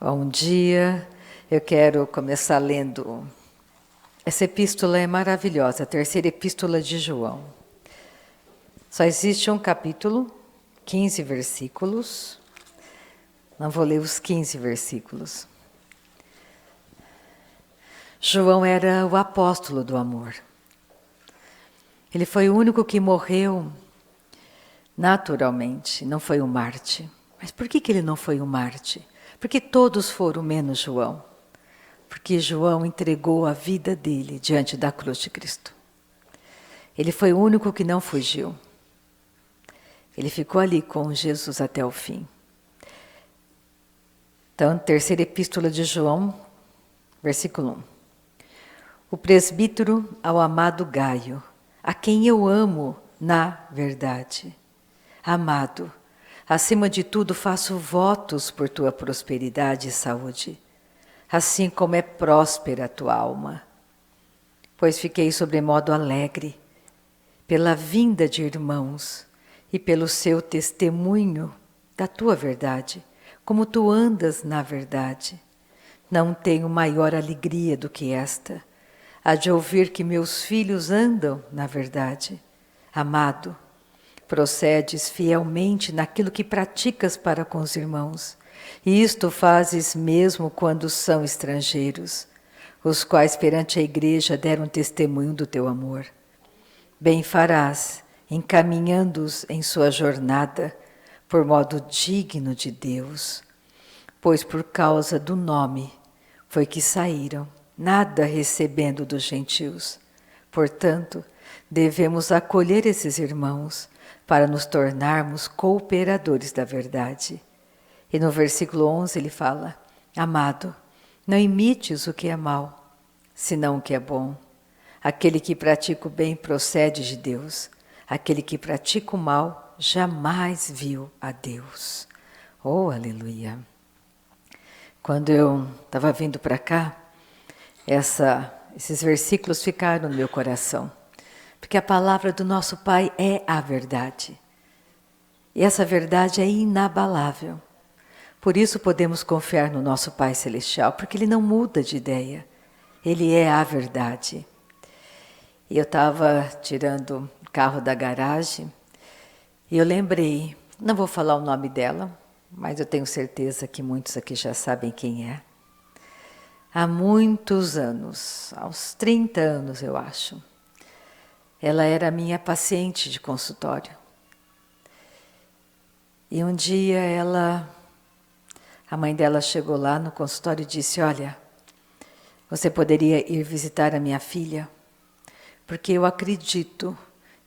Bom dia, eu quero começar lendo. Essa epístola é maravilhosa, a terceira epístola de João. Só existe um capítulo, 15 versículos. Não vou ler os 15 versículos. João era o apóstolo do amor. Ele foi o único que morreu naturalmente, não foi um Marte. Mas por que ele não foi um Marte? Porque todos foram menos João. Porque João entregou a vida dele diante da cruz de Cristo. Ele foi o único que não fugiu. Ele ficou ali com Jesus até o fim. Então, terceira epístola de João, versículo 1. O presbítero ao amado Gaio, a quem eu amo na verdade. Amado, acima de tudo faço votos por tua prosperidade e saúde, assim como é próspera a tua alma. Pois fiquei sobremodo alegre pela vinda de irmãos e pelo seu testemunho da tua verdade, como tu andas na verdade. Não tenho maior alegria do que esta, a de ouvir que meus filhos andam na verdade. Amado, procedes fielmente naquilo que praticas para com os irmãos, e isto fazes mesmo quando são estrangeiros, os quais perante a igreja deram testemunho do teu amor. Bem farás, encaminhando-os em sua jornada, por modo digno de Deus, pois por causa do nome foi que saíram, nada recebendo dos gentios. Portanto, devemos acolher esses irmãos, para nos tornarmos cooperadores da verdade. E no versículo 11 ele fala: Amado, não imites o que é mal, senão o que é bom. Aquele que pratica o bem procede de Deus. Aquele que pratica o mal jamais viu a Deus. Oh, aleluia! Quando eu estava vindo para cá, esses versículos ficaram no meu coração. Porque a palavra do nosso Pai é a verdade. E essa verdade é inabalável. Por isso podemos confiar no nosso Pai Celestial, porque Ele não muda de ideia. Ele é a verdade. E eu estava tirando o carro da garagem e eu lembrei, não vou falar o nome dela, mas eu tenho certeza que muitos aqui já sabem quem é. Há muitos anos, há uns 30 anos eu acho, ela era minha paciente de consultório. E um dia a mãe dela chegou lá no consultório e disse: Olha, você poderia ir visitar a minha filha? Porque eu acredito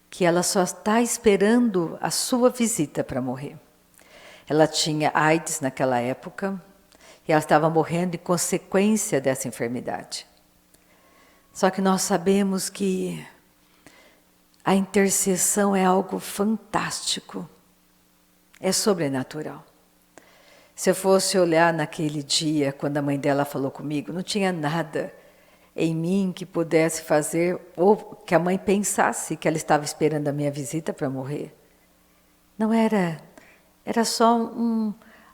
que ela só está esperando a sua visita para morrer. Ela tinha AIDS naquela época e ela estava morrendo em consequência dessa enfermidade. Só que nós sabemos que a intercessão é algo fantástico, é sobrenatural. Se eu fosse olhar naquele dia, quando a mãe dela falou comigo, não tinha nada em mim que pudesse fazer, ou que a mãe pensasse que ela estava esperando a minha visita para morrer. Não era só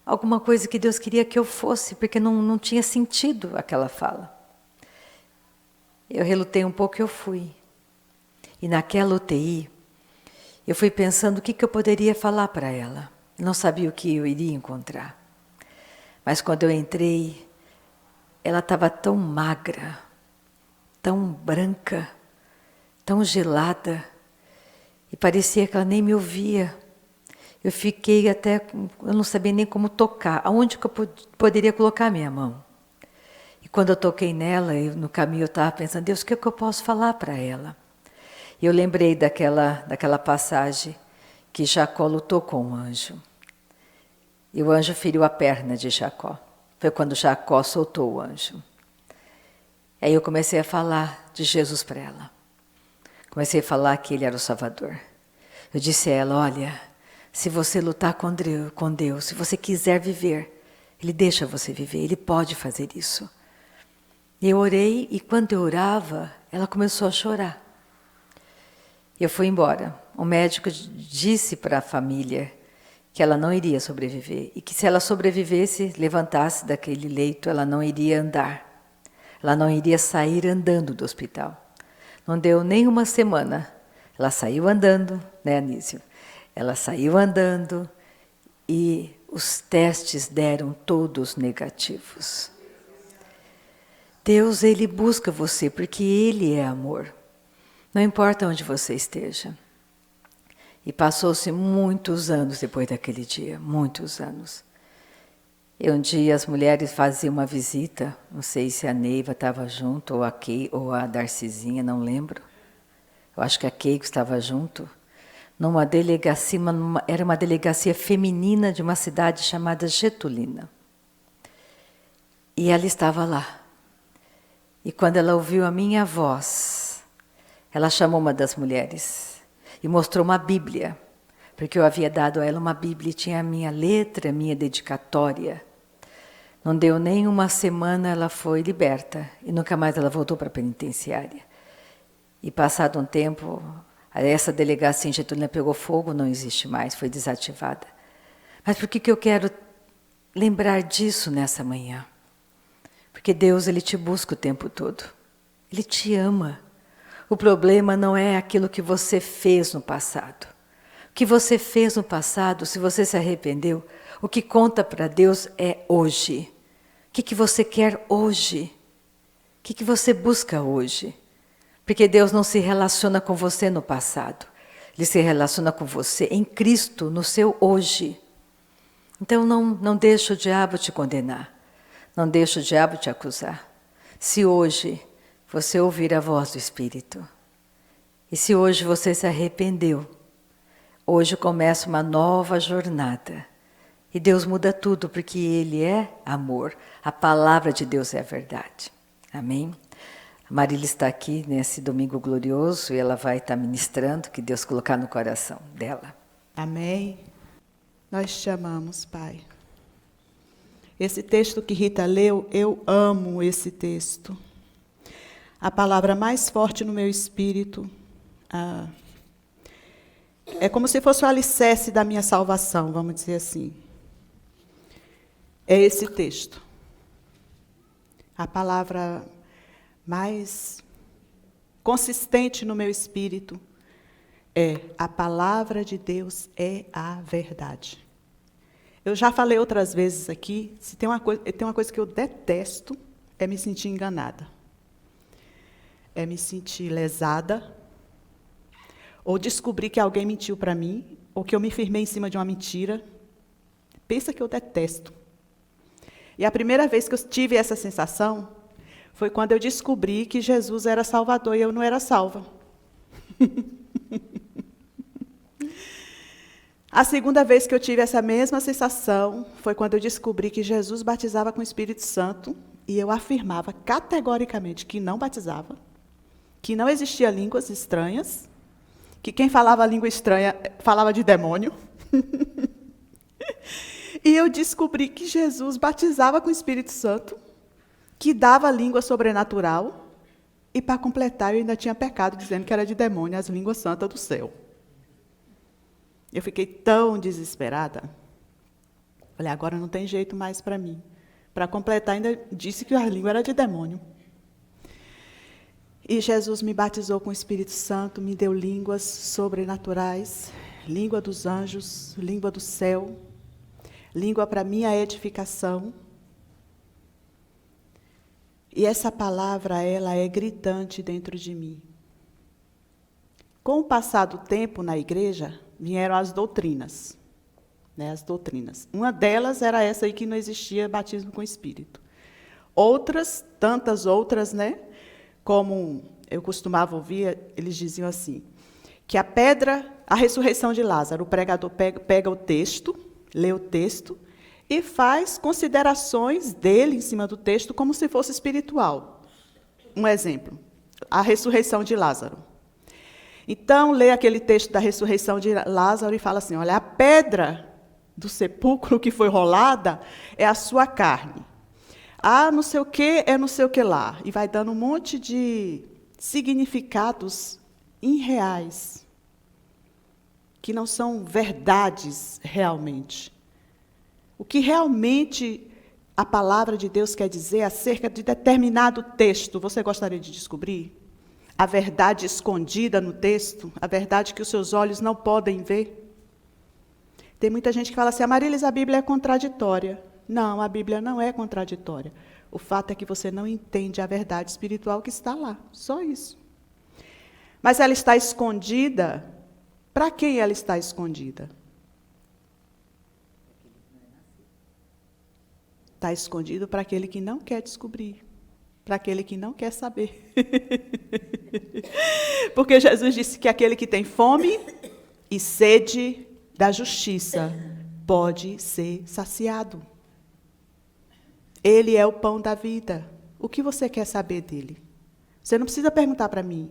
alguma coisa que Deus queria que eu fosse, porque não tinha sentido aquela fala. Eu relutei um pouco e eu fui. E naquela UTI, eu fui pensando o que eu poderia falar para ela. Não sabia o que eu iria encontrar. Mas quando eu entrei, ela estava tão magra, tão branca, tão gelada, e parecia que ela nem me ouvia. Eu fiquei eu não sabia nem como tocar, aonde que eu poderia colocar a minha mão. E quando eu toquei nela, no caminho eu estava pensando, Deus, o que eu posso falar para ela? E eu lembrei daquela passagem que Jacó lutou com o anjo. E o anjo feriu a perna de Jacó. Foi quando Jacó soltou o anjo. Aí eu comecei a falar de Jesus para ela. Comecei a falar que Ele era o Salvador. Eu disse a ela, olha, se você lutar com Deus, se você quiser viver, Ele deixa você viver, Ele pode fazer isso. E eu orei e quando eu orava, ela começou a chorar. Eu fui embora. O médico disse para a família que ela não iria sobreviver e que se ela sobrevivesse, levantasse daquele leito, ela não iria andar. Ela não iria sair andando do hospital. Não deu nem uma semana. Ela saiu andando, né, Anísio? Ela saiu andando e os testes deram todos negativos. Deus, Ele busca você porque Ele é amor. Não importa onde você esteja. E passou-se muitos anos depois daquele dia, muitos anos. E um dia as mulheres faziam uma visita, não sei se a Neiva estava junto, ou a Kay, ou a Darcizinha, não lembro. Eu acho que a Kay estava junto. Numa delegacia, era uma delegacia feminina de uma cidade chamada Getulina. E ela estava lá. E quando ela ouviu a minha voz, ela chamou uma das mulheres e mostrou uma Bíblia, porque eu havia dado a ela uma Bíblia e tinha a minha letra, a minha dedicatória. Não deu nem uma semana, ela foi liberta e nunca mais ela voltou para a penitenciária. E passado um tempo, essa delegacia em Getúlio pegou fogo, não existe mais, foi desativada. Mas por que eu quero lembrar disso nessa manhã? Porque Deus, Ele te busca o tempo todo. Ele te ama. O problema não é aquilo que você fez no passado. O que você fez no passado, se você se arrependeu, o que conta para Deus é hoje. O que você quer hoje? O que você busca hoje? Porque Deus não se relaciona com você no passado. Ele se relaciona com você em Cristo, no seu hoje. Então não deixe o diabo te condenar. Não deixe o diabo te acusar. Se hoje você ouvir a voz do Espírito, e se hoje você se arrependeu, hoje começa uma nova jornada. E Deus muda tudo, porque Ele é amor. A palavra de Deus é a verdade. Amém? A Marília está aqui nesse domingo glorioso e ela vai estar ministrando, que Deus colocar no coração dela. Amém. Nós te amamos, Pai. Esse texto que Rita leu, eu amo esse texto. A palavra mais forte no meu espírito é como se fosse o alicerce da minha salvação, vamos dizer assim. É esse texto. A palavra mais consistente no meu espírito é: a palavra de Deus é a verdade. Eu já falei outras vezes aqui, se tem uma coisa que eu detesto, é me sentir enganada. É me sentir lesada, ou descobrir que alguém mentiu para mim, ou que eu me firmei em cima de uma mentira. Pensa que eu detesto. E a primeira vez que eu tive essa sensação foi quando eu descobri que Jesus era Salvador e eu não era salva. A segunda vez que eu tive essa mesma sensação foi quando eu descobri que Jesus batizava com o Espírito Santo e eu afirmava categoricamente que não batizava, que não existia línguas estranhas, que quem falava língua estranha falava de demônio. E eu descobri que Jesus batizava com o Espírito Santo, que dava língua sobrenatural, e para completar eu ainda tinha pecado dizendo que era de demônio as línguas santas do céu. Eu fiquei tão desesperada. Falei, agora não tem jeito mais para mim. Para completar, ainda disse que a língua era de demônio. E Jesus me batizou com o Espírito Santo, me deu línguas sobrenaturais, língua dos anjos, língua do céu, língua para minha edificação. E essa palavra, ela é gritante dentro de mim. Com o passar do tempo na igreja, vieram as doutrinas. As doutrinas. Uma delas era essa aí que não existia batismo com Espírito. Outras, tantas outras, como eu costumava ouvir, eles diziam assim, que a ressurreição de Lázaro, o pregador pega o texto, lê o texto, e faz considerações dele em cima do texto como se fosse espiritual. Um exemplo, a ressurreição de Lázaro. Então, lê aquele texto da ressurreição de Lázaro e fala assim, olha, a pedra do sepulcro que foi rolada é a sua carne. Ah, não sei o que, é não sei o que lá. E vai dando um monte de significados irreais. que não são verdades realmente. O que realmente a palavra de Deus quer dizer acerca de determinado texto, você gostaria de descobrir? A verdade escondida no texto, a verdade que os seus olhos não podem ver. Tem muita gente que fala assim, Amarilis, a Bíblia é contraditória. Não, a Bíblia não é contraditória. O fato é que você não entende a verdade espiritual que está lá, só isso. Mas ela está escondida. Para quem ela está escondida? Está escondido para aquele que não quer descobrir, para aquele que não quer saber. Porque Jesus disse que aquele que tem fome e sede da justiça pode ser saciado. Ele é o pão da vida. O que você quer saber dele? Você não precisa perguntar para mim.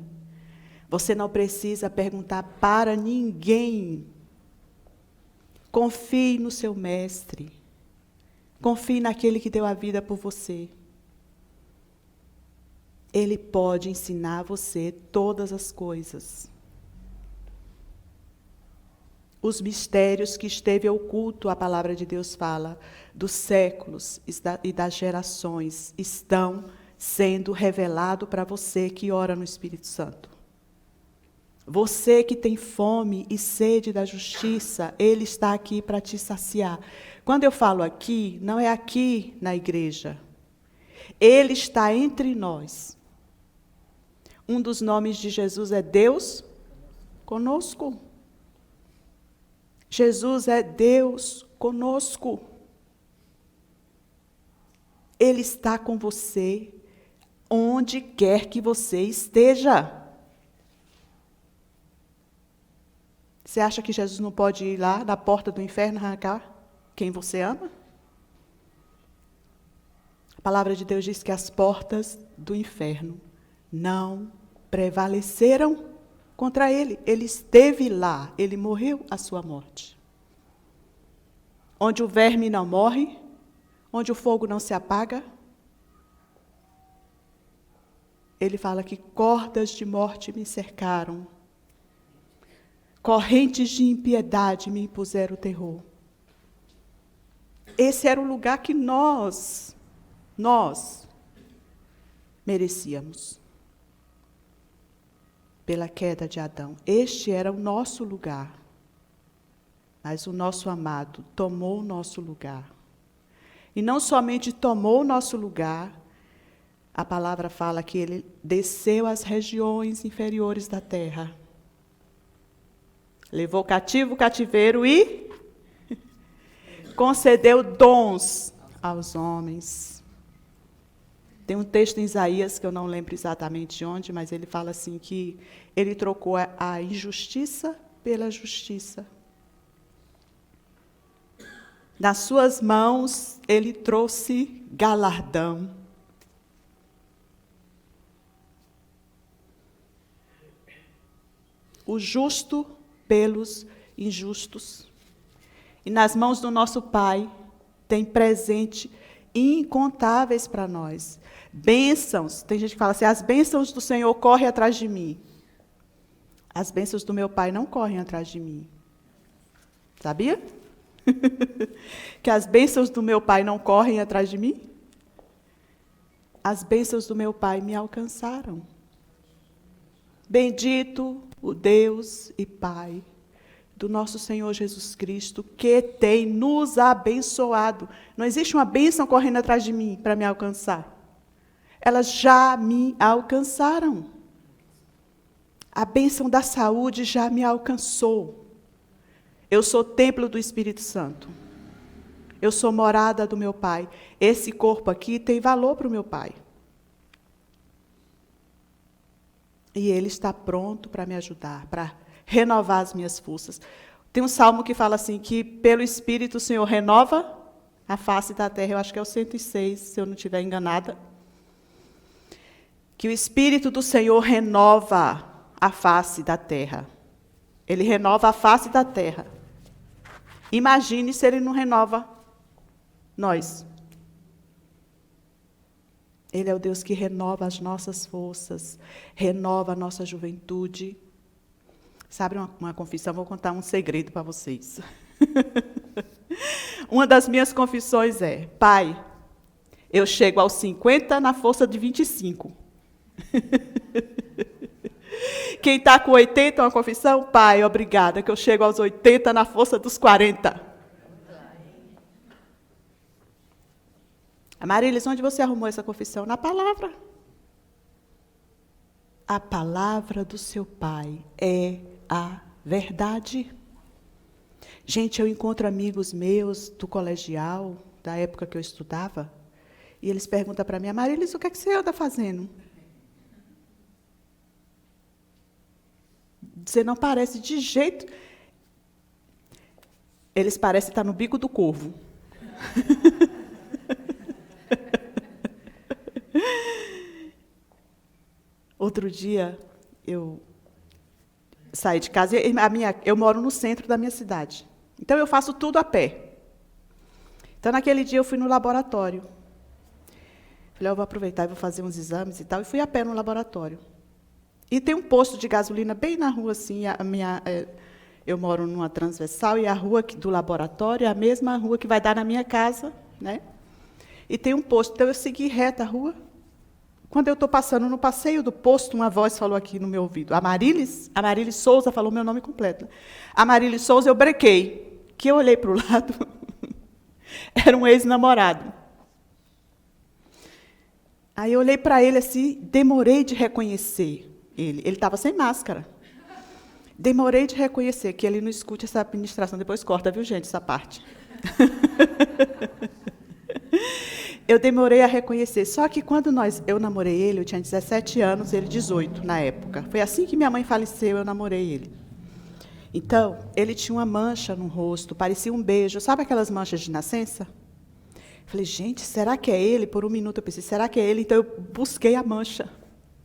Você não precisa perguntar para ninguém. Confie no seu mestre. Confie naquele que deu a vida por você. Ele pode ensinar você todas as coisas. Os mistérios que esteve oculto, a palavra de Deus fala, dos séculos e das gerações, estão sendo revelados para você que ora no Espírito Santo. Você que tem fome e sede da justiça, Ele está aqui para te saciar. Quando eu falo aqui, não é aqui na igreja. Ele está entre nós. Um dos nomes de Jesus é Deus conosco. Jesus é Deus conosco. Ele está com você onde quer que você esteja. Você acha que Jesus não pode ir lá na porta do inferno arrancar quem você ama? A palavra de Deus diz que as portas do inferno não prevaleceram contra ele. Ele esteve lá, ele morreu a sua morte. Onde o verme não morre, onde o fogo não se apaga. Ele fala que cordas de morte me cercaram. Correntes de impiedade me impuseram terror. Esse era o lugar que nós merecíamos. Pela queda de Adão. Este era o nosso lugar. Mas o nosso amado tomou o nosso lugar. E não somente tomou o nosso lugar, a palavra fala que ele desceu às regiões inferiores da terra. Levou cativo o cativeiro e concedeu dons aos homens. Tem um texto em Isaías, que eu não lembro exatamente onde, mas ele fala assim que ele trocou a injustiça pela justiça. Nas suas mãos, ele trouxe galardão. O justo pelos injustos. E nas mãos do nosso Pai tem presente incontáveis para nós. Bênçãos, tem gente que fala assim, as bênçãos do Senhor correm atrás de mim. As bênçãos do meu Pai não correm atrás de mim. Sabia? Que as bênçãos do meu Pai não correm atrás de mim? As bênçãos do meu Pai me alcançaram. Bendito o Deus e Pai do nosso Senhor Jesus Cristo, que tem nos abençoado. Não existe uma bênção correndo atrás de mim para me alcançar. Elas já me alcançaram. A bênção da saúde já me alcançou. Eu sou templo do Espírito Santo. Eu sou morada do meu Pai. Esse corpo aqui tem valor para o meu Pai. E Ele está pronto para me ajudar, para renovar as minhas forças. Tem um salmo que fala assim, que pelo Espírito o Senhor renova a face da terra. Eu acho que é o 106, se eu não estiver enganada. Que o Espírito do Senhor renova a face da terra. Ele renova a face da terra. Imagine se Ele não renova nós. Ele é o Deus que renova as nossas forças, renova a nossa juventude. Sabe uma confissão? Vou contar um segredo para vocês. Uma das minhas confissões é: Pai, eu chego aos 50 na força de 25. Quem está com 80 é uma confissão? Pai, obrigada, que eu chego aos 80 na força dos 40. Amarilis, onde você arrumou essa confissão? Na palavra. A palavra do seu pai é a verdade. Gente, eu encontro amigos meus do colegial, da época que eu estudava, e eles perguntam para mim: Amarilis, o que é que você anda fazendo? Você não parece de jeito. Eles parecem estar no bico do corvo. Outro dia, eu saí de casa, eu moro no centro da minha cidade. Então, eu faço tudo a pé. Então, naquele dia, eu fui no laboratório. Falei, eu vou aproveitar e vou fazer uns exames e tal. E fui a pé no laboratório. E tem um posto de gasolina bem na rua, assim. Eu moro numa transversal e a rua do laboratório é a mesma rua que vai dar na minha casa, né? E tem um posto. Então, eu segui reta a rua. Quando eu estou passando no passeio do posto, uma voz falou aqui no meu ouvido: Amarilis Souza, falou meu nome completo. Amarilis Souza, eu brequei. Que eu olhei para o lado, era um ex-namorado. Aí eu olhei para ele assim, demorei de reconhecer ele. Ele estava sem máscara. Demorei de reconhecer, que ele não escute essa administração. Depois corta, viu, gente, essa parte. Eu demorei a reconhecer. Só que quando eu namorei ele, eu tinha 17 anos, ele 18 na época. Foi assim que minha mãe faleceu, eu namorei ele. Então, ele tinha uma mancha no rosto, parecia um beijo. Sabe aquelas manchas de nascença? Falei, gente, será que é ele? Por um minuto eu pensei, será que é ele? Então eu busquei a mancha,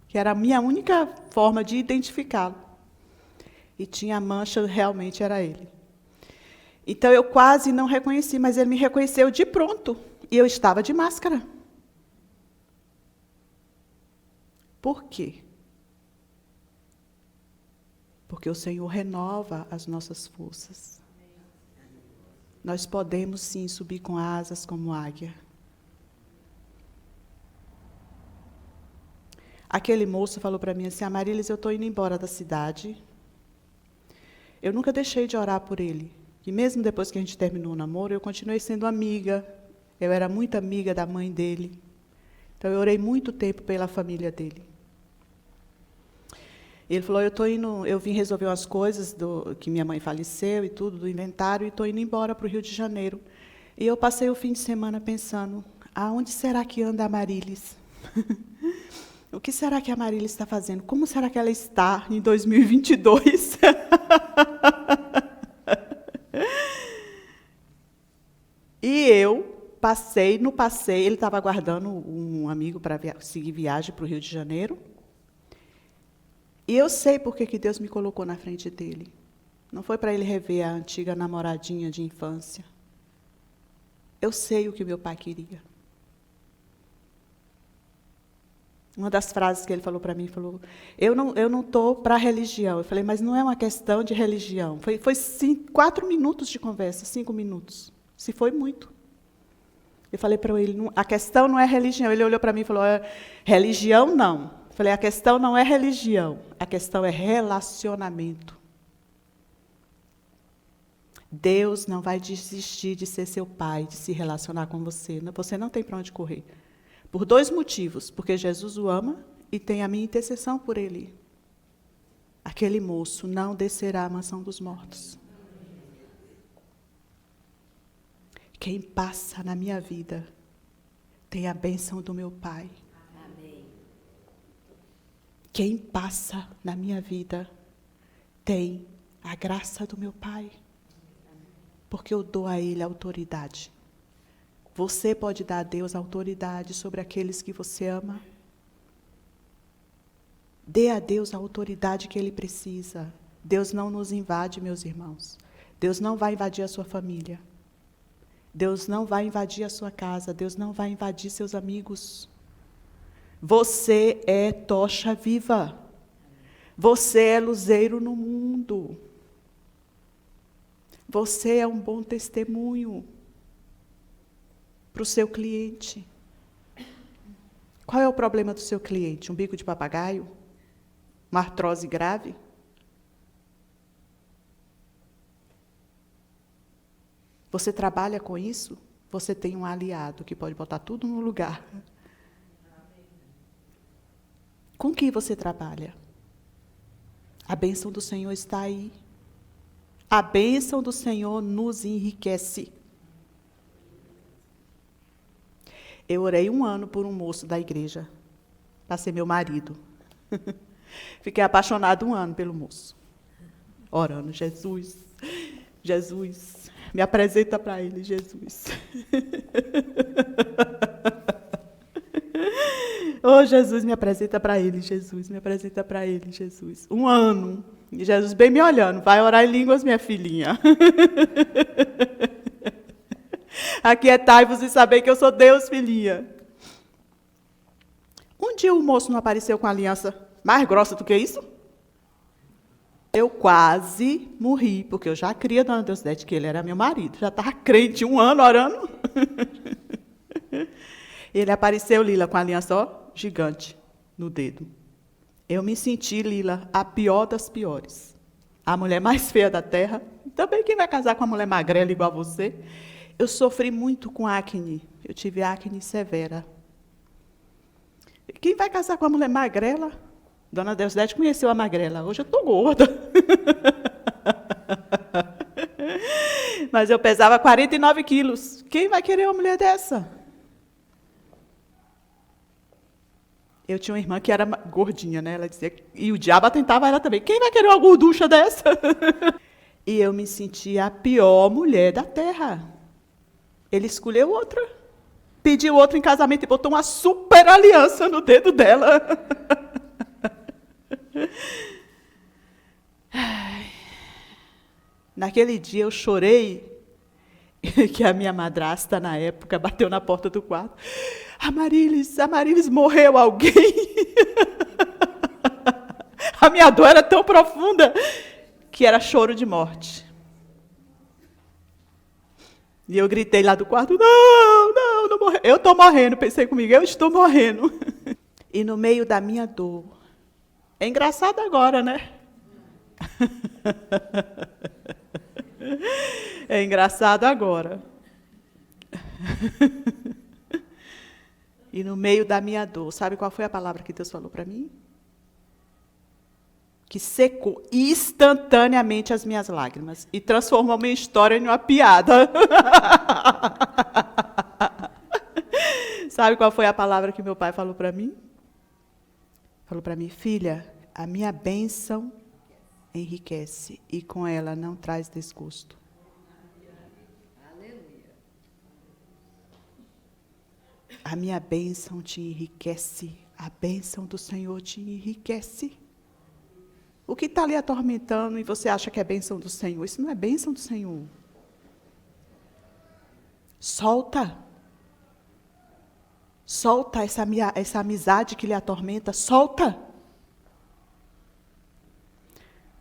que era a minha única forma de identificá-lo. E tinha a mancha, realmente era ele. Então eu quase não reconheci, mas ele me reconheceu de pronto. E eu estava de máscara. Por quê? Porque o Senhor renova as nossas forças. Nós podemos, sim, subir com asas como águia. Aquele moço falou para mim assim, Amarilis, eu estou indo embora da cidade. Eu nunca deixei de orar por ele. E mesmo depois que a gente terminou o namoro, eu continuei sendo amiga. Eu era muito amiga da mãe dele. Então, eu orei muito tempo pela família dele. Ele falou, eu vim resolver umas coisas que minha mãe faleceu e tudo, do inventário, e estou indo embora para o Rio de Janeiro. E eu passei o fim de semana pensando, aonde será que anda a Amarilis? O que será que a Amarilis está fazendo? Como será que ela está em 2022? E eu no passeio, ele estava aguardando um amigo para seguir viagem para o Rio de Janeiro. E eu sei por que Deus me colocou na frente dele. Não foi para ele rever a antiga namoradinha de infância. Eu sei o que meu pai queria. Uma das frases que ele falou para mim, falou, eu não estou para a religião. Eu falei, mas não é uma questão de religião. Foi 4 minutos de conversa, 5 minutos. Se foi muito. Eu falei para ele, a questão não é religião. Ele olhou para mim e falou, religião não. Eu falei, a questão não é religião, a questão é relacionamento. Deus não vai desistir de ser seu pai, de se relacionar com você. Você não tem para onde correr. Por 2 motivos. Porque Jesus o ama e tem a minha intercessão por ele. Aquele moço não descerá à mansão dos mortos. Quem passa na minha vida tem a bênção do meu Pai. Amém. Quem passa na minha vida tem a graça do meu Pai. Porque eu dou a Ele autoridade. Você pode dar a Deus autoridade sobre aqueles que você ama? Dê a Deus a autoridade que Ele precisa. Deus não nos invade, meus irmãos. Deus não vai invadir a sua família. Deus não vai invadir a sua casa. Deus não vai invadir seus amigos. Você é tocha viva. Você é luzeiro no mundo. Você é um bom testemunho para o seu cliente. Qual é o problema do seu cliente? Um bico de papagaio? Uma artrose grave? Você trabalha com isso? Você tem um aliado que pode botar tudo no lugar. Com que você trabalha? A bênção do Senhor está aí. A bênção do Senhor nos enriquece. Eu orei 1 ano por um moço da igreja, para ser meu marido. Fiquei apaixonado 1 ano pelo moço. Orando, Jesus, Jesus, me apresenta para ele, Jesus. Oh, Jesus, me apresenta para ele, Jesus, me apresenta para ele, Jesus. 1 ano. E Jesus bem me olhando, vai orar em línguas, minha filhinha. Aquietai-vos e saber que eu sou Deus, filhinha. Um dia o moço não apareceu com a aliança mais grossa do que isso? Eu quase morri, porque eu já cria, dona Deusdete, que ele era meu marido. Já estava crente 1 ano orando. Ele apareceu, Lila, com a aliança, ó, gigante no dedo. Eu me senti, Lila, a pior das piores. A mulher mais feia da terra. Também quem vai casar com uma mulher magrela igual a você? Eu sofri muito com acne. Eu tive acne severa. Quem vai casar com uma mulher magrela? Dona Deusdete conheceu a magrela. Hoje eu estou gorda. Mas eu pesava 49 quilos. Quem vai querer uma mulher dessa? Eu tinha uma irmã que era gordinha, né? Ela dizia, e o diabo tentava ela também. Quem vai querer uma gorducha dessa? E eu me sentia a pior mulher da terra. Ele escolheu outra. Pediu outra em casamento e botou uma super aliança no dedo dela. Naquele dia eu chorei que a minha madrasta, na época, bateu na porta do quarto. A Marilis morreu alguém. A minha dor era tão profunda que era choro de morte. E eu gritei lá do quarto, não morreu. Eu estou morrendo, pensei comigo, eu estou morrendo. E no meio da minha dor, é engraçado agora, né? É engraçado agora. E no meio da minha dor, sabe qual foi a palavra que Deus falou para mim? Que secou instantaneamente as minhas lágrimas e transformou minha história em uma piada. Sabe qual foi a palavra que meu pai falou para mim? Falou para mim, filha, a minha bênção enriquece e com ela não traz desgosto. A minha bênção te enriquece, a bênção do Senhor te enriquece. O que está lhe atormentando e você acha que é bênção do Senhor? Isso não é bênção do Senhor. Solta. Solta essa amizade que lhe atormenta. Solta.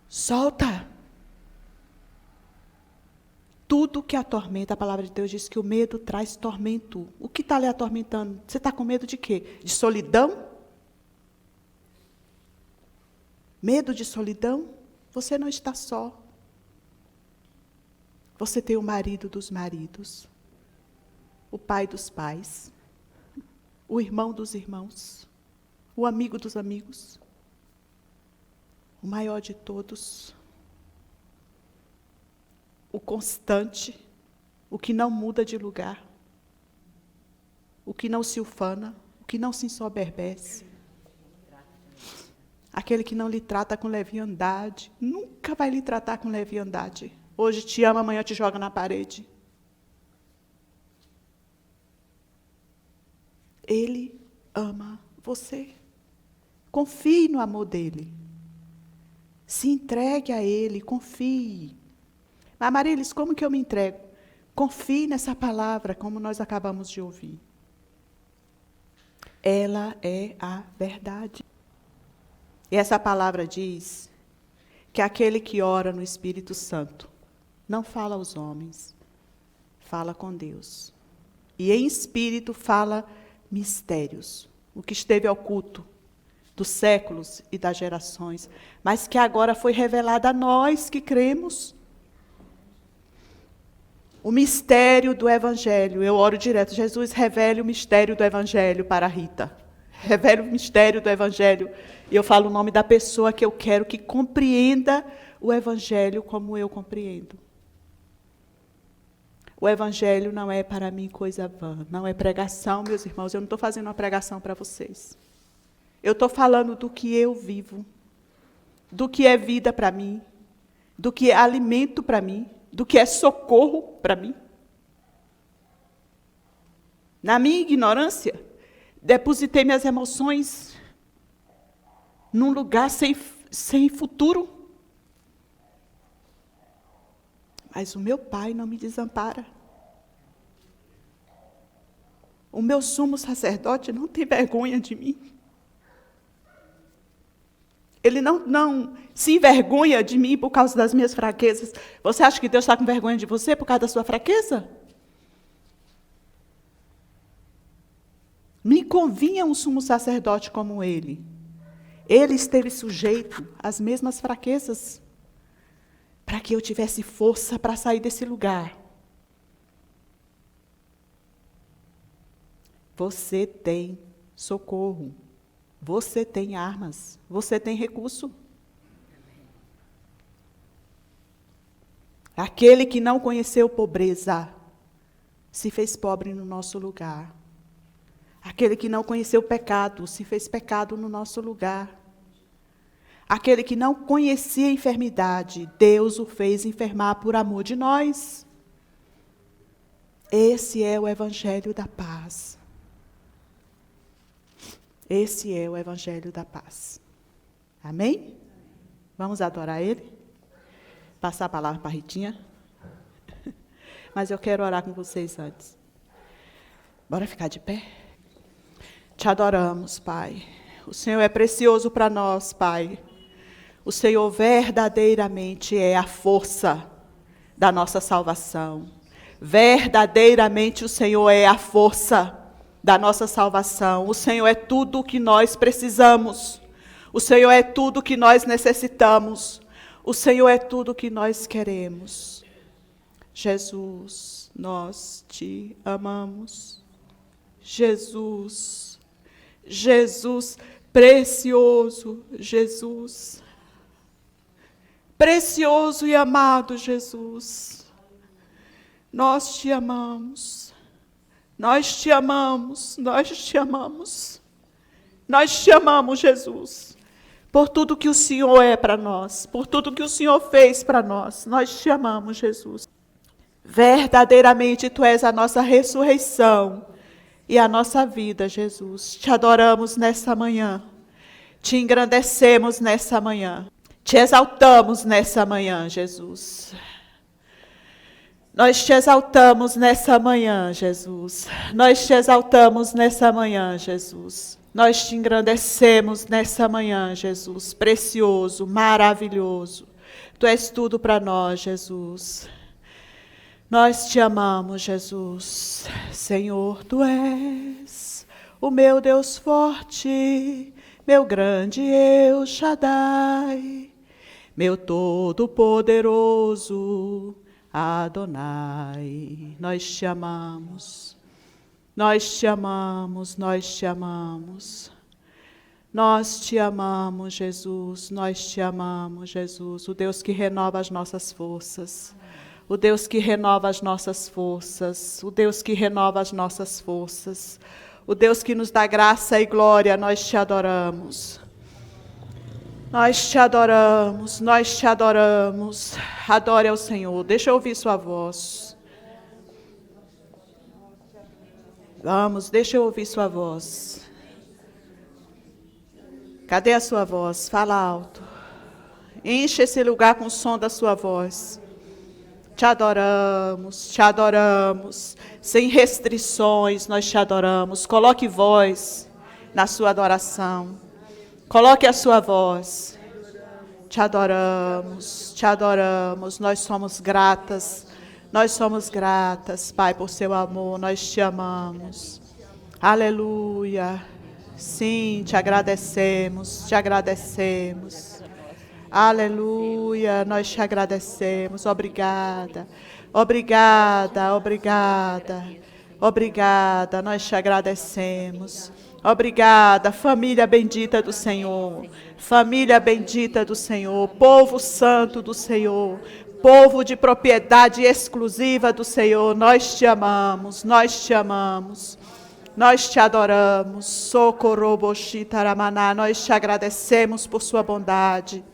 Solta. Tudo que atormenta, a palavra de Deus diz que o medo traz tormento. O que está lhe atormentando? Você está com medo de quê? De solidão? Medo de solidão? Você não está só. Você tem o marido dos maridos, o pai dos pais, o irmão dos irmãos, o amigo dos amigos, o maior de todos, o constante, o que não muda de lugar, o que não se ufana, o que não se ensoberbece, aquele que não lhe trata com leviandade, nunca vai lhe tratar com leviandade. Hoje te ama, amanhã te joga na parede. Ele ama você. Confie no amor dele. Se entregue a ele, confie. Mas, Marilis, como que eu me entrego? Confie nessa palavra, como nós acabamos de ouvir. Ela é a verdade. E essa palavra diz que aquele que ora no Espírito Santo não fala aos homens, fala com Deus. E em espírito fala mistérios, o que esteve oculto dos séculos e das gerações, mas que agora foi revelado a nós que cremos. O mistério do Evangelho. Eu oro direto. Jesus, revele o mistério do Evangelho para a Rita. Revele o mistério do Evangelho. E eu falo o nome da pessoa que eu quero que compreenda o Evangelho como eu compreendo. O Evangelho não é para mim coisa vã. Não é pregação, meus irmãos. Eu não estou fazendo uma pregação para vocês. Eu estou falando do que eu vivo. Do que é vida para mim. Do que é alimento para mim. Do que é socorro para mim. Na minha ignorância, depositei minhas emoções num lugar sem futuro. Mas o meu Pai não me desampara. O meu sumo sacerdote não tem vergonha de mim. Ele não se envergonha de mim por causa das minhas fraquezas. Você acha que Deus está com vergonha de você por causa da sua fraqueza? Me convinha um sumo sacerdote como ele. Ele esteve sujeito às mesmas fraquezas, para que eu tivesse força para sair desse lugar. Você tem socorro. Você tem armas, você tem recurso. Aquele que não conheceu pobreza, se fez pobre no nosso lugar. Aquele que não conheceu pecado, se fez pecado no nosso lugar. Aquele que não conhecia enfermidade, Deus o fez enfermar por amor de nós. Esse é o Evangelho da paz. Esse é o Evangelho da paz. Amém? Vamos adorar Ele? Passar a palavra para a Ritinha? Mas eu quero orar com vocês antes. Bora ficar de pé? Te adoramos, Pai. O Senhor é precioso para nós, Pai. O Senhor verdadeiramente é a força da nossa salvação. Verdadeiramente o Senhor é a força da nossa salvação. O Senhor é tudo o que nós precisamos. O Senhor é tudo o que nós necessitamos. O Senhor é tudo o que nós queremos. Jesus, nós te amamos. Jesus, Jesus, precioso Jesus. Precioso e amado Jesus. Nós te amamos. Nós te amamos, nós te amamos. Nós te amamos, Jesus, por tudo que o Senhor é para nós, por tudo que o Senhor fez para nós. Nós te amamos, Jesus. Verdadeiramente, Tu és a nossa ressurreição e a nossa vida, Jesus. Te adoramos nessa manhã, te engrandecemos nessa manhã, te exaltamos nessa manhã, Jesus. Nós te exaltamos nessa manhã, Jesus. Nós te exaltamos nessa manhã, Jesus. Nós te engrandecemos nessa manhã, Jesus. Precioso, maravilhoso. Tu és tudo para nós, Jesus. Nós te amamos, Jesus. Senhor, Tu és o meu Deus forte, meu grande El Shaddai, meu todo-poderoso Adonai. Nós te amamos, nós te amamos, nós te amamos. Nós te amamos, Jesus, nós te amamos, Jesus, o Deus que renova as nossas forças. O Deus que renova as nossas forças, o Deus que renova as nossas forças. O Deus que nos dá graça e glória, nós te adoramos. Nós te adoramos, nós te adoramos. Adore ao Senhor. Deixa eu ouvir sua voz. Vamos, deixa eu ouvir sua voz. Cadê a sua voz? Fala alto. Enche esse lugar com o som da sua voz. Te adoramos. Sem restrições, nós te adoramos. Coloque voz na sua adoração. Coloque a sua voz. Te adoramos, te adoramos. Nós somos gratas. Nós somos gratas, Pai, por seu amor. Nós te amamos. Aleluia. Sim, te agradecemos, te agradecemos. Aleluia, nós te agradecemos. Obrigada, obrigada, obrigada, obrigada, nós te agradecemos. Obrigada, família bendita do Senhor, família bendita do Senhor, povo santo do Senhor, povo de propriedade exclusiva do Senhor, nós te amamos, nós te amamos. Nós te adoramos, Sokoroboshi Taramaná, nós te agradecemos por sua bondade.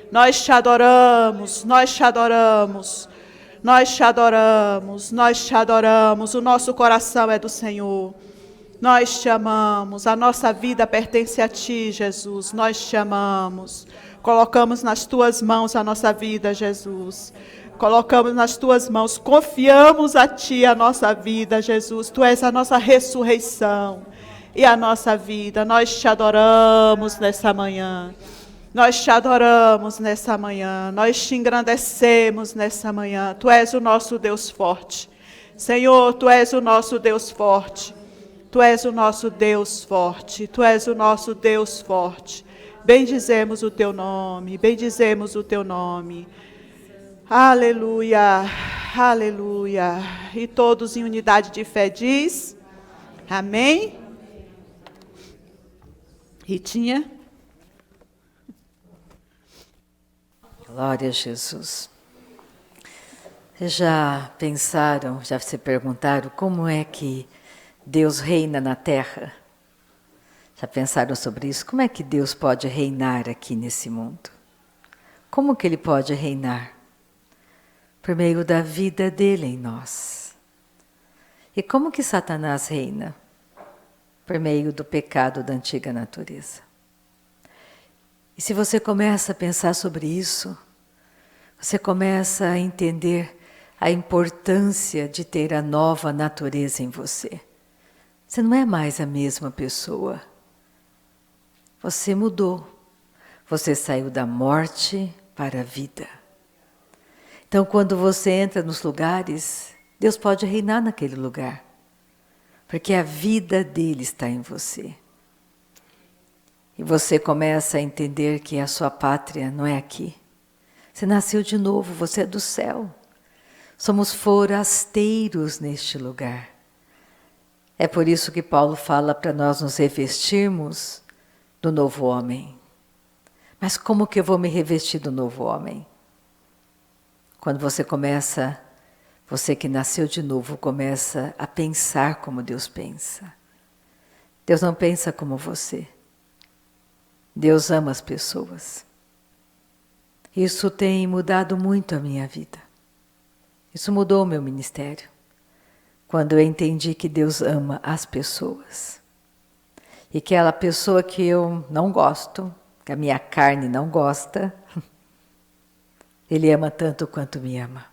Nós te adoramos, nós te adoramos, nós te adoramos, nós te adoramos. O nosso coração é do Senhor. Nós te amamos, a nossa vida pertence a ti, Jesus. Nós te amamos. Colocamos nas tuas mãos a nossa vida, Jesus. Colocamos nas tuas mãos, confiamos a ti a nossa vida, Jesus. Tu és a nossa ressurreição e a nossa vida. Nós te adoramos nessa manhã. Nós te adoramos nessa manhã. Nós te engrandecemos nessa manhã. Tu és o nosso Deus forte. Senhor, tu és o nosso Deus forte. Tu és o nosso Deus forte. Tu és o nosso Deus forte. Bendizemos o teu nome. Bendizemos o teu nome. Aleluia, aleluia. E todos em unidade de fé diz, amém? Ritinha? Glória a Jesus. Vocês já pensaram, já se perguntaram como é que Deus reina na terra? Já pensaram sobre isso? Como é que Deus pode reinar aqui nesse mundo? Como que Ele pode reinar? Por meio da vida dele em nós. E como que Satanás reina? Por meio do pecado da antiga natureza. E se você começa a pensar sobre isso, você começa a entender a importância de ter a nova natureza em você. Você não é mais a mesma pessoa. Você mudou. Você saiu da morte para a vida. Então, quando você entra nos lugares, Deus pode reinar naquele lugar. Porque a vida dele está em você. E você começa a entender que a sua pátria não é aqui. Você nasceu de novo, você é do céu. Somos forasteiros neste lugar. É por isso que Paulo fala para nós nos revestirmos do novo homem. Mas como que eu vou me revestir do novo homem? Quando você começa, você que nasceu de novo, começa a pensar como Deus pensa. Deus não pensa como você. Deus ama as pessoas. Isso tem mudado muito a minha vida. Isso mudou o meu ministério. Quando eu entendi que Deus ama as pessoas. E que aquela pessoa que eu não gosto, que a minha carne não gosta, Ele ama tanto quanto me ama.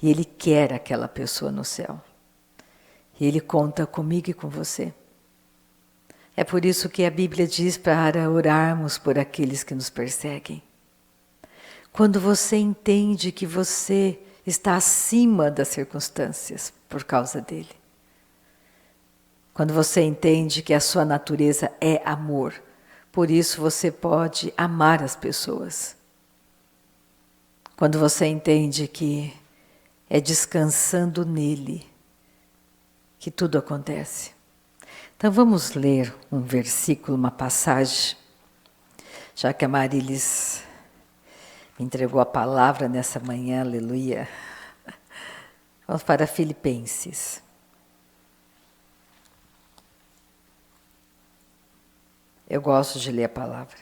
E Ele quer aquela pessoa no céu. E Ele conta comigo e com você. É por isso que a Bíblia diz para orarmos por aqueles que nos perseguem. Quando você entende que você está acima das circunstâncias por causa dele. Quando você entende que a sua natureza é amor, por isso você pode amar as pessoas. Quando você entende que é descansando nele que tudo acontece. Então vamos ler um versículo, uma passagem, já que a Marilis me entregou a palavra nessa manhã, aleluia. Vamos para Filipenses. Eu gosto de ler a palavra.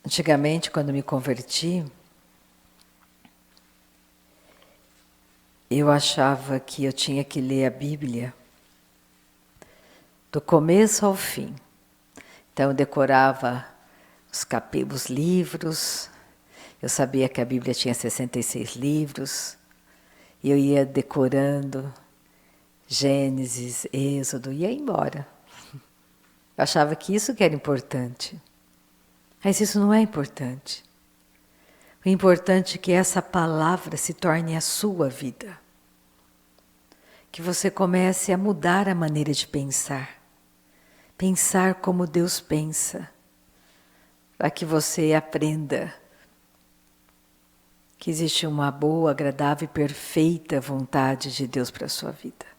Antigamente, quando me converti, eu achava que eu tinha que ler a Bíblia do começo ao fim. Então eu decorava os livros, eu sabia que a Bíblia tinha 66 livros, e eu ia decorando Gênesis, Êxodo, ia embora. Eu achava que isso que era importante. Mas isso não é importante. O importante é que essa palavra se torne a sua vida. Que você comece a mudar a maneira de pensar. Pensar como Deus pensa. Para que você aprenda que existe uma boa, agradável e perfeita vontade de Deus para a sua vida.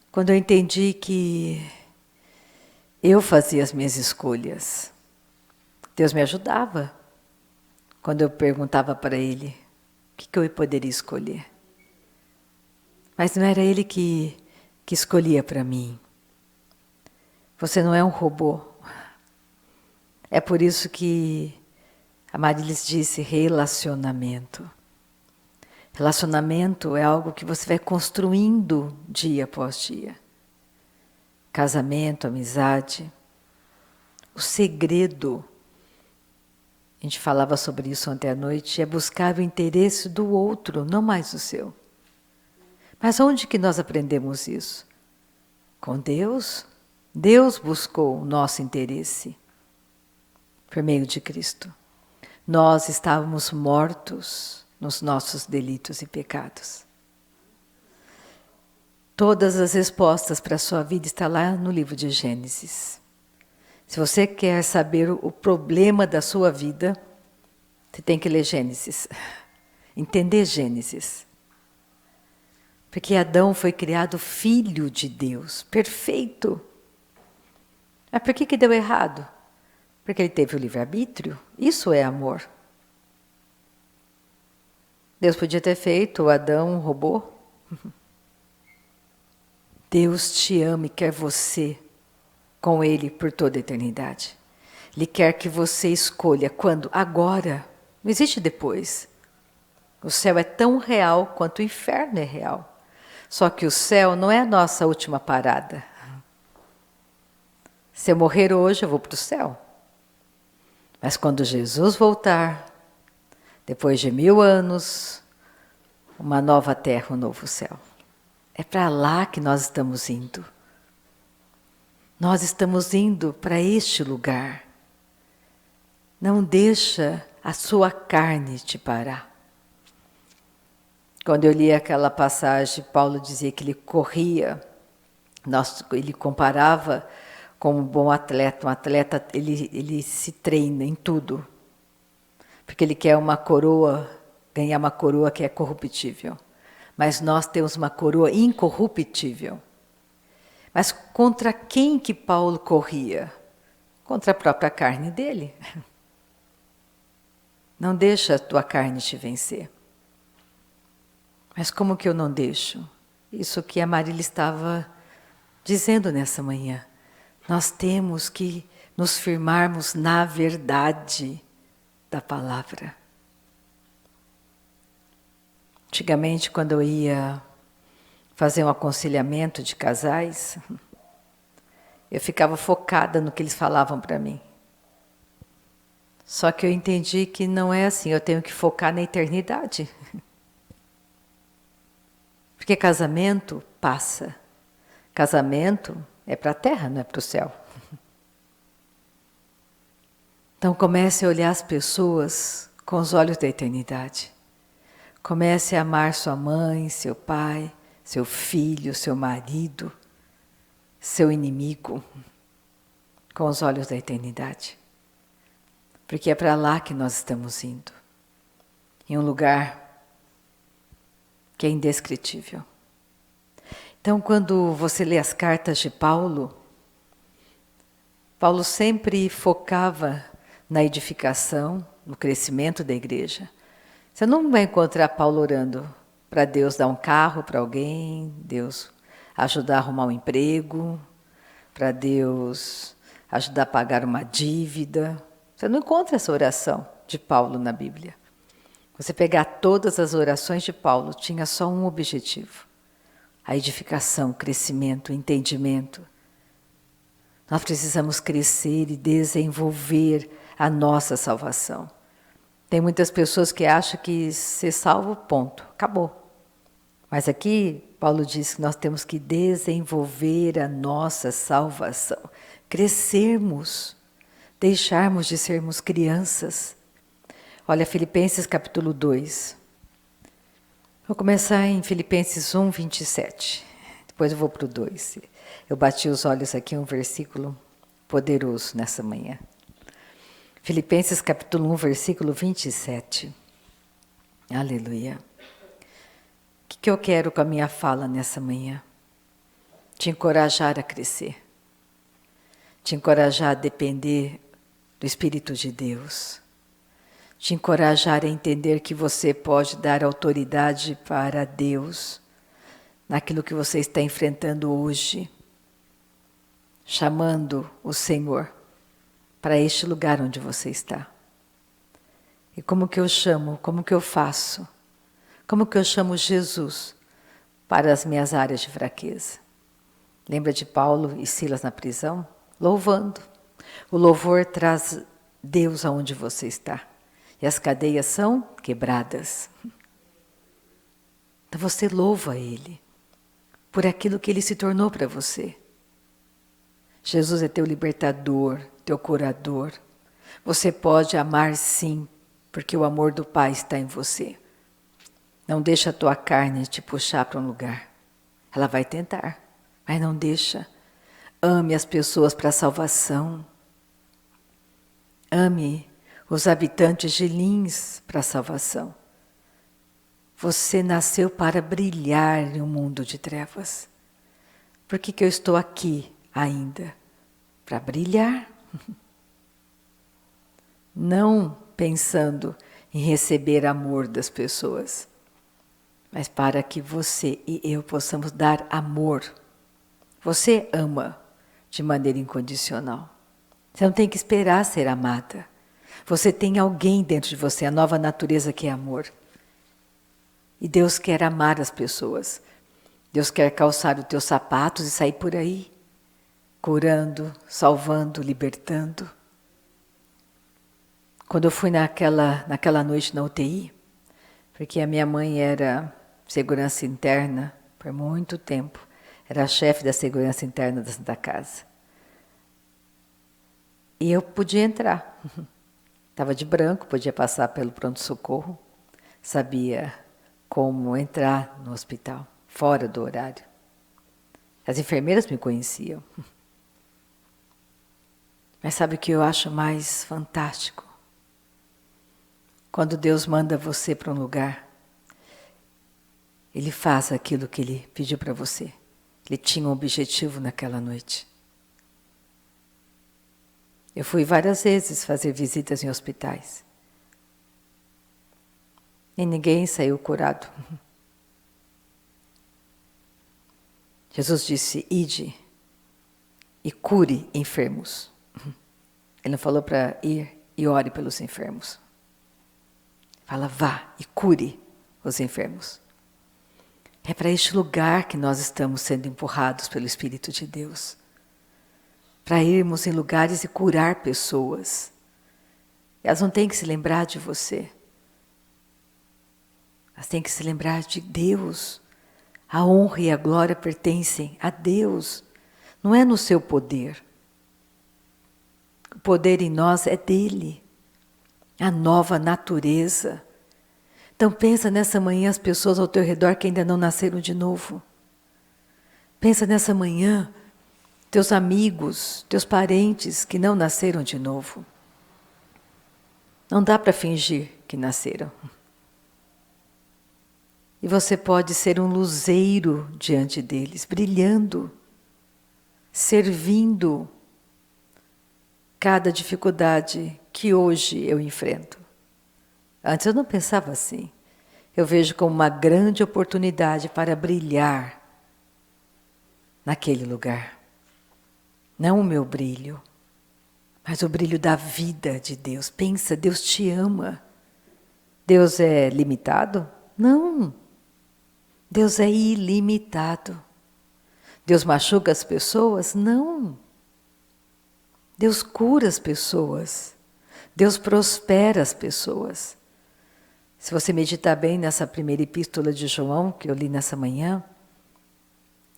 Quando eu entendi que eu fazia as minhas escolhas, Deus me ajudava. Quando eu perguntava para Ele, o que eu poderia escolher? Mas não era Ele que escolhia para mim. Você não é um robô. É por isso que a Marilis disse relacionamento. Relacionamento é algo que você vai construindo dia após dia. Casamento, amizade. O segredo, a gente falava sobre isso ontem à noite, é buscar o interesse do outro, não mais o seu. Mas onde que nós aprendemos isso? Com Deus. Deus buscou o nosso interesse por meio de Cristo. Nós estávamos mortos nos nossos delitos e pecados. Todas as respostas para a sua vida estão lá no livro de Gênesis. Se você quer saber o problema da sua vida, você tem que ler Gênesis. Entender Gênesis. Porque Adão foi criado filho de Deus, perfeito. Mas por que deu errado? Porque ele teve o livre-arbítrio. Isso é amor. Deus podia ter feito o Adão um robô. Deus te ama e quer você com Ele por toda a eternidade. Ele quer que você escolha quando? Agora. Não existe depois. O céu é tão real quanto o inferno é real. Só que o céu não é a nossa última parada. Se eu morrer hoje, eu vou para o céu. Mas quando Jesus voltar, depois de 1000 anos, uma nova terra, um novo céu. É para lá que nós estamos indo. Nós estamos indo para este lugar. Não deixa a sua carne te parar. Quando eu li aquela passagem, Paulo dizia que ele corria, ele comparava como um bom atleta. Um atleta, ele se treina em tudo. Porque ele quer uma coroa, ganhar uma coroa que é corruptível. Mas nós temos uma coroa incorruptível. Mas contra quem que Paulo corria? Contra a própria carne dele. Não deixa a tua carne te vencer. Mas como que eu não deixo? Isso que a Marília estava dizendo nessa manhã. Nós temos que nos firmarmos na verdade da palavra. Antigamente, quando eu ia fazer um aconselhamento de casais, eu ficava focada no que eles falavam para mim. Só que eu entendi que não é assim, eu tenho que focar na eternidade. Porque casamento passa. Casamento é para a terra, não é para o céu. Então comece a olhar as pessoas com os olhos da eternidade. Comece a amar sua mãe, seu pai, seu filho, seu marido, seu inimigo, com os olhos da eternidade. Porque é para lá que nós estamos indo. Em um lugar que é indescritível. Então, quando você lê as cartas de Paulo, Paulo sempre focava na edificação, no crescimento da igreja. Você não vai encontrar Paulo orando para Deus dar um carro para alguém, Deus ajudar a arrumar um emprego, para Deus ajudar a pagar uma dívida. Você não encontra essa oração de Paulo na Bíblia. Você pegar todas as orações de Paulo, tinha só um objetivo. A edificação, o crescimento, o entendimento. Nós precisamos crescer e desenvolver a nossa salvação. Tem muitas pessoas que acham que ser salvo, ponto, acabou. Mas aqui Paulo diz que nós temos que desenvolver a nossa salvação, crescermos, deixarmos de sermos crianças. Olha, Filipenses capítulo 2. Vou começar em Filipenses 1, 27. Depois eu vou para o 2. Eu bati os olhos aqui, um versículo poderoso nessa manhã. Filipenses capítulo 1, versículo 27. Aleluia. O que eu quero com a minha fala nessa manhã? Te encorajar a crescer. Te encorajar a depender do Espírito de Deus. Te encorajar a entender que você pode dar autoridade para Deus naquilo que você está enfrentando hoje, chamando o Senhor para este lugar onde você está. E como que eu chamo, como que eu faço? Como que eu chamo Jesus para as minhas áreas de fraqueza? Lembra de Paulo e Silas na prisão? Louvando. O louvor traz Deus aonde você está. E as cadeias são quebradas. Então você louva Ele por aquilo que Ele se tornou para você. Jesus é teu libertador, teu curador. Você pode amar sim, porque o amor do Pai está em você. Não deixa a tua carne te puxar para um lugar. Ela vai tentar, mas não deixa. Ame as pessoas para a salvação. Ame os habitantes de Lins para a salvação. Você nasceu para brilhar em um mundo de trevas. Por que eu estou aqui ainda? Para brilhar. Não pensando em receber amor das pessoas, mas para que você e eu possamos dar amor. Você ama de maneira incondicional. Você não tem que esperar ser amada. Você tem alguém dentro de você, a nova natureza que é amor. E Deus quer amar as pessoas. Deus quer calçar os teus sapatos e sair por aí, curando, salvando, libertando. Quando eu fui naquela noite na UTI, porque a minha mãe era segurança interna por muito tempo, era a chefe da segurança interna da Santa Casa. E eu podia entrar. Estava de branco, podia passar pelo pronto-socorro, sabia como entrar no hospital, fora do horário. As enfermeiras me conheciam. Mas sabe o que eu acho mais fantástico? Quando Deus manda você para um lugar, Ele faz aquilo que Ele pediu para você. Ele tinha um objetivo naquela noite. Eu fui várias vezes fazer visitas em hospitais. E ninguém saiu curado. Jesus disse, ide e cure enfermos. Ele não falou para ir e ore pelos enfermos. Fala, vá e cure os enfermos. É para este lugar que nós estamos sendo empurrados pelo Espírito de Deus. Para irmos em lugares e curar pessoas. Elas não têm que se lembrar de você. Elas têm que se lembrar de Deus. A honra e a glória pertencem a Deus. Não é no seu poder. O poder em nós é dele. A nova natureza. Então pensa nessa manhã as pessoas ao teu redor que ainda não nasceram de novo. Pensa nessa manhã teus amigos, teus parentes que não nasceram de novo. Não dá para fingir que nasceram. E você pode ser um luzeiro diante deles, brilhando, servindo cada dificuldade que hoje eu enfrento. Antes eu não pensava assim. Eu vejo como uma grande oportunidade para brilhar naquele lugar. Não o meu brilho, mas o brilho da vida de Deus. Pensa, Deus te ama. Deus é limitado? Não. Deus é ilimitado. Deus machuca as pessoas? Não. Deus cura as pessoas. Deus prospera as pessoas. Se você meditar bem nessa primeira epístola de João, que eu li nessa manhã,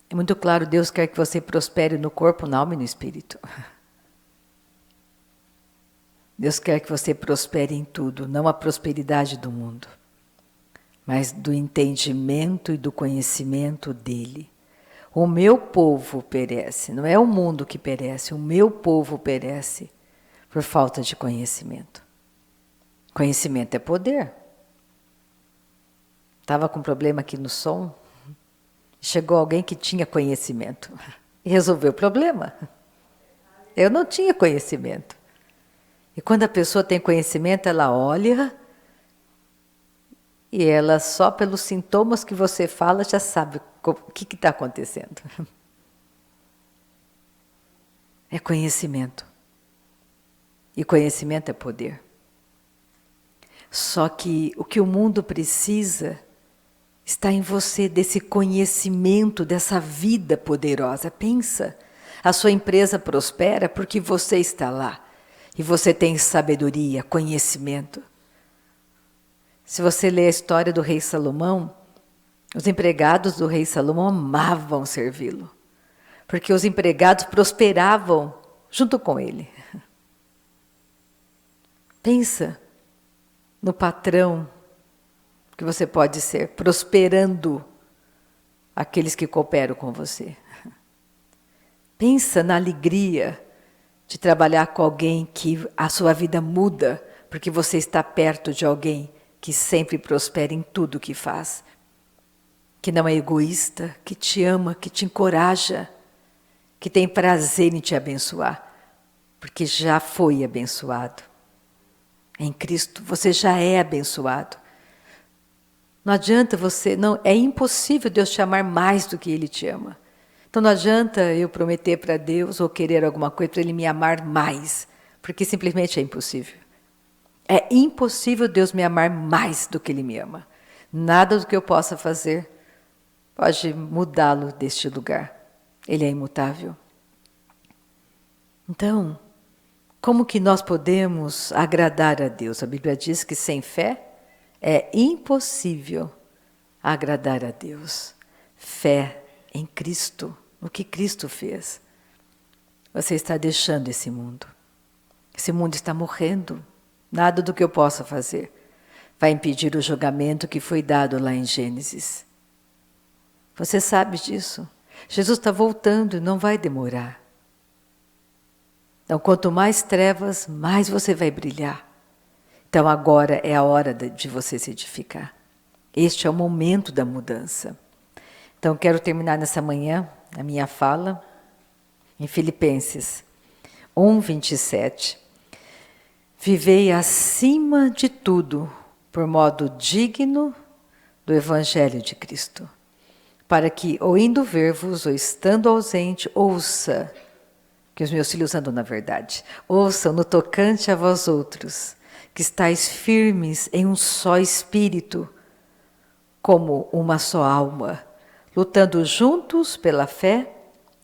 é muito claro, Deus quer que você prospere no corpo, na alma e no espírito. Deus quer que você prospere em tudo, não a prosperidade do mundo, mas do entendimento e do conhecimento dele. O meu povo perece, não é o mundo que perece, o meu povo perece por falta de conhecimento. Conhecimento é poder. Estava com problema aqui no som, chegou alguém que tinha conhecimento e resolveu o problema. Eu não tinha conhecimento. E quando a pessoa tem conhecimento, ela olha e ela só pelos sintomas que você fala já sabe o que está acontecendo. É conhecimento. E conhecimento é poder. Só que o que o mundo precisa está em você, desse conhecimento, dessa vida poderosa. Pensa, a sua empresa prospera porque você está lá. E você tem sabedoria, conhecimento. Se você ler a história do rei Salomão, os empregados do rei Salomão amavam servi-lo. Porque os empregados prosperavam junto com ele. Pensa no patrão que você pode ser, prosperando aqueles que cooperam com você. Pensa na alegria de trabalhar com alguém que a sua vida muda, porque você está perto de alguém que sempre prospera em tudo que faz, que não é egoísta, que te ama, que te encoraja, que tem prazer em te abençoar, porque já foi abençoado. Em Cristo você já é abençoado. Não adianta você, não, é impossível Deus te amar mais do que Ele te ama. Então não adianta eu prometer para Deus ou querer alguma coisa para Ele me amar mais, porque simplesmente é impossível. É impossível Deus me amar mais do que Ele me ama. Nada do que eu possa fazer pode mudá-lo deste lugar. Ele é imutável. Então, como que nós podemos agradar a Deus? A Bíblia diz que sem fé é impossível agradar a Deus. Fé em Cristo, no que Cristo fez. Você está deixando esse mundo. Esse mundo está morrendo. Nada do que eu possa fazer vai impedir o julgamento que foi dado lá em Gênesis. Você sabe disso. Jesus está voltando e não vai demorar. Então, quanto mais trevas, mais você vai brilhar. Então, agora é a hora de você se edificar. Este é o momento da mudança. Então, quero terminar nessa manhã a minha fala em Filipenses 1:27. Vivei acima de tudo, por modo digno do Evangelho de Cristo, para que, ou indo ver-vos, ou estando ausente, ouça, que os meus filhos andam na verdade, ouçam no tocante a vós outros, que estáis firmes em um só espírito, como uma só alma, lutando juntos pela fé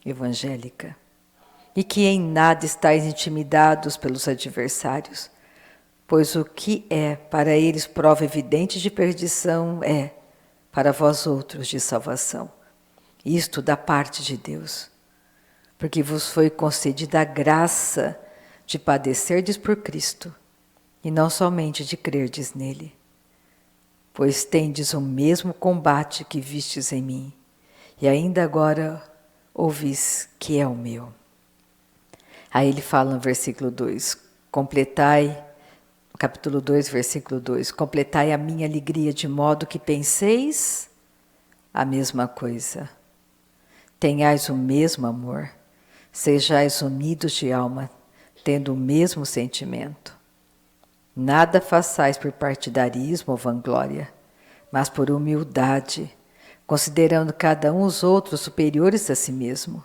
evangélica, e que em nada estáis intimidados pelos adversários, pois o que é para eles prova evidente de perdição é para vós outros de salvação. Isto da parte de Deus, porque vos foi concedida a graça de padecerdes por Cristo, e não somente de crerdes nele. Pois tendes o mesmo combate que vistes em mim, e ainda agora ouvis que é o meu. Aí ele fala no versículo 2, completai, capítulo 2, versículo 2, completai a minha alegria de modo que penseis a mesma coisa. Tenhais o mesmo amor, sejais unidos de alma, tendo o mesmo sentimento. Nada façais por partidarismo ou vanglória, mas por humildade, considerando cada um os outros superiores a si mesmo.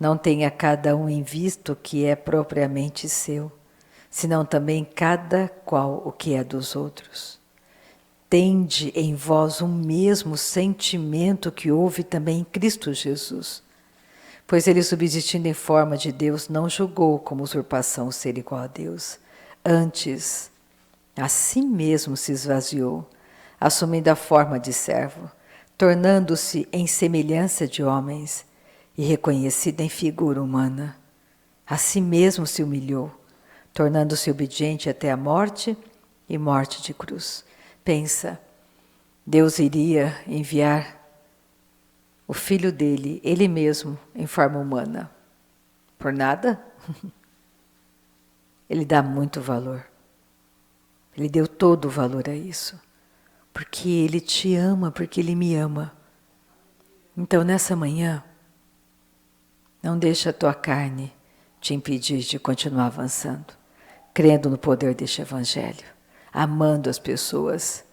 Não tenha cada um em vista o que é propriamente seu, senão também cada qual o que é dos outros. Tende em vós o mesmo sentimento que houve também em Cristo Jesus, pois ele, subsistindo em forma de Deus, não julgou como usurpação ser igual a Deus. Antes, a si mesmo se esvaziou, assumindo a forma de servo, tornando-se em semelhança de homens e reconhecido em figura humana. A si mesmo se humilhou, tornando-se obediente até a morte e morte de cruz. Pensa, Deus iria enviar o Filho dele, ele mesmo, em forma humana. Por nada? Ele dá muito valor. Ele deu todo o valor a isso. Porque Ele te ama, porque Ele me ama. Então, nessa manhã, não deixe a tua carne te impedir de continuar avançando, crendo no poder deste Evangelho, amando as pessoas.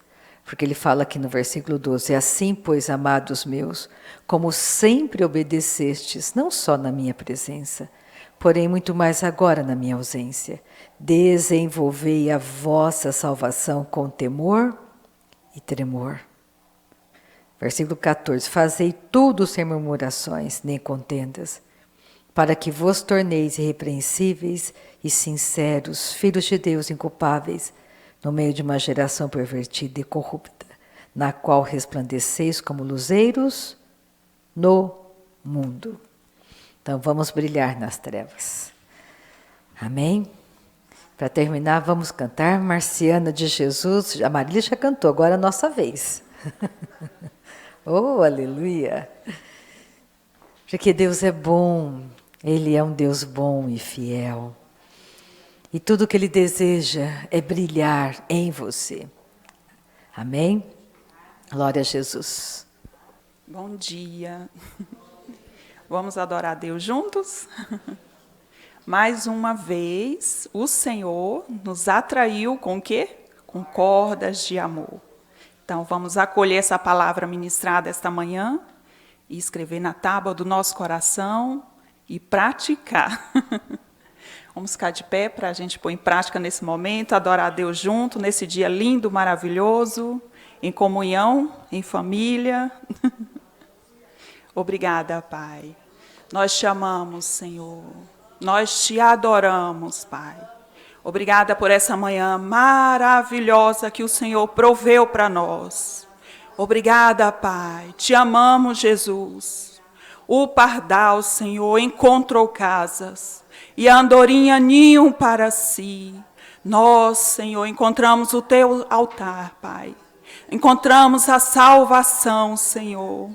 Porque ele fala aqui no versículo 12, assim, pois, amados meus, como sempre obedecestes, não só na minha presença, porém muito mais agora na minha ausência, desenvolvei a vossa salvação com temor e tremor. Versículo 14, fazei tudo sem murmurações, nem contendas, para que vos torneis irrepreensíveis e sinceros, filhos de Deus inculpáveis, no meio de uma geração pervertida e corrupta, na qual resplandeceis como luzeiros no mundo. Então vamos brilhar nas trevas. Amém? Para terminar, vamos cantar Marciana de Jesus. A Marília já cantou, agora é a nossa vez. Oh, aleluia! Porque Deus é bom, Ele é um Deus bom e fiel. E tudo que Ele deseja é brilhar em você. Amém? Glória a Jesus. Bom dia. Vamos adorar a Deus juntos? Mais uma vez, o Senhor nos atraiu com o quê? Com cordas de amor. Então, vamos acolher essa palavra ministrada esta manhã e escrever na tábua do nosso coração e praticar. Vamos ficar de pé para a gente pôr em prática nesse momento, adorar a Deus junto, nesse dia lindo, maravilhoso, em comunhão, em família. Obrigada, Pai. Nós te amamos, Senhor. Nós te adoramos, Pai. Obrigada por essa manhã maravilhosa que o Senhor proveu para nós. Obrigada, Pai. Te amamos, Jesus. O pardal, Senhor, encontrou casas e a andorinha ninho para si. Nós, Senhor, encontramos o teu altar, Pai. Encontramos a salvação, Senhor.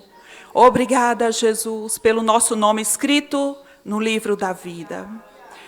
Obrigada, Jesus, pelo nosso nome escrito no livro da vida.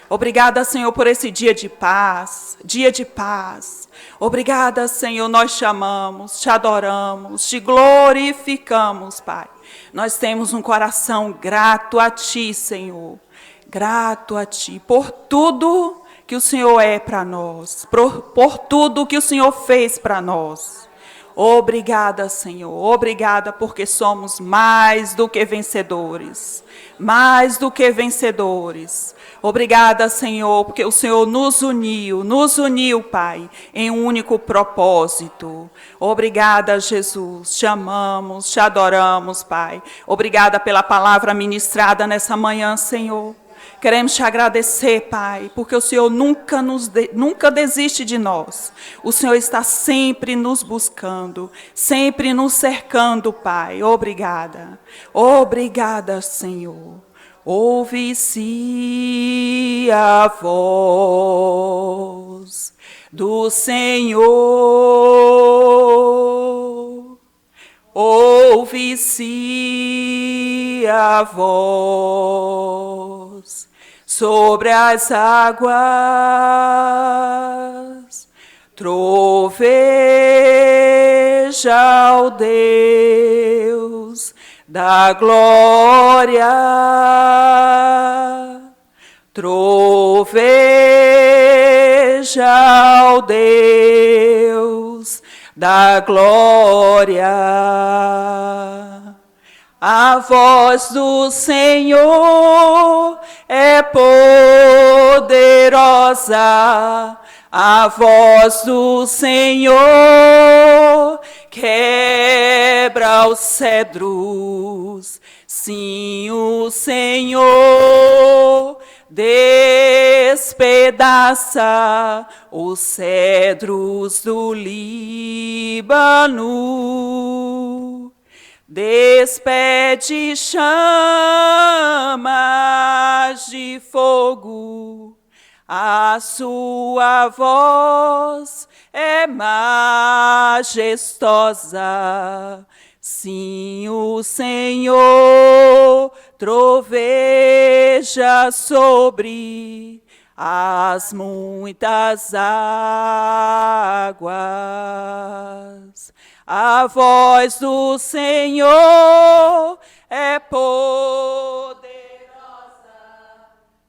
Obrigada, Senhor, por esse dia de paz, dia de paz. Obrigada, Senhor, nós te amamos, te adoramos, te glorificamos, Pai. Nós temos um coração grato a Ti, Senhor. Grato a Ti por tudo que o Senhor é para nós, por tudo que o Senhor fez para nós. Obrigada, Senhor, obrigada porque somos mais do que vencedores, mais do que vencedores. Obrigada, Senhor, porque o Senhor nos uniu, Pai, em um único propósito. Obrigada, Jesus, te amamos, te adoramos, Pai. Obrigada pela palavra ministrada nessa manhã, Senhor. Queremos te agradecer, Pai, porque o Senhor nunca desiste de nós. O Senhor está sempre nos buscando, sempre nos cercando, Pai. Obrigada. Obrigada, Senhor. Ouve-se a voz do Senhor. Ouve-se a voz sobre as águas, troveja ao Deus da glória, troveja ao Deus da glória. A voz do Senhor é poderosa, a voz do Senhor quebra os cedros. Sim, o Senhor despedaça os cedros do Líbano, despede chamas de fogo, a sua voz é majestosa. Sim, o Senhor troveja sobre as muitas águas. A voz do Senhor é poderosa.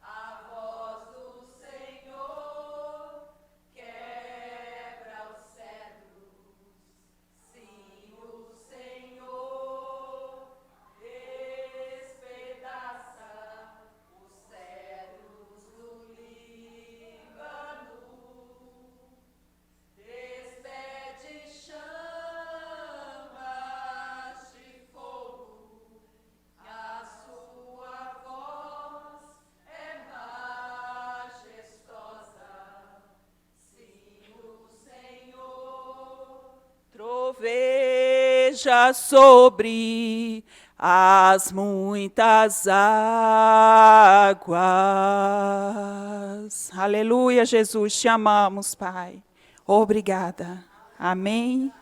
A voz do Senhor quebra os cedros. Sim, o Senhor despedaça os cedros do Líbano, despede chamas de fogo, a sua voz é majestosa. Sim, o Senhor troveja sobre as muitas águas. Aleluia, Jesus, te amamos, Pai. Obrigada. Amém.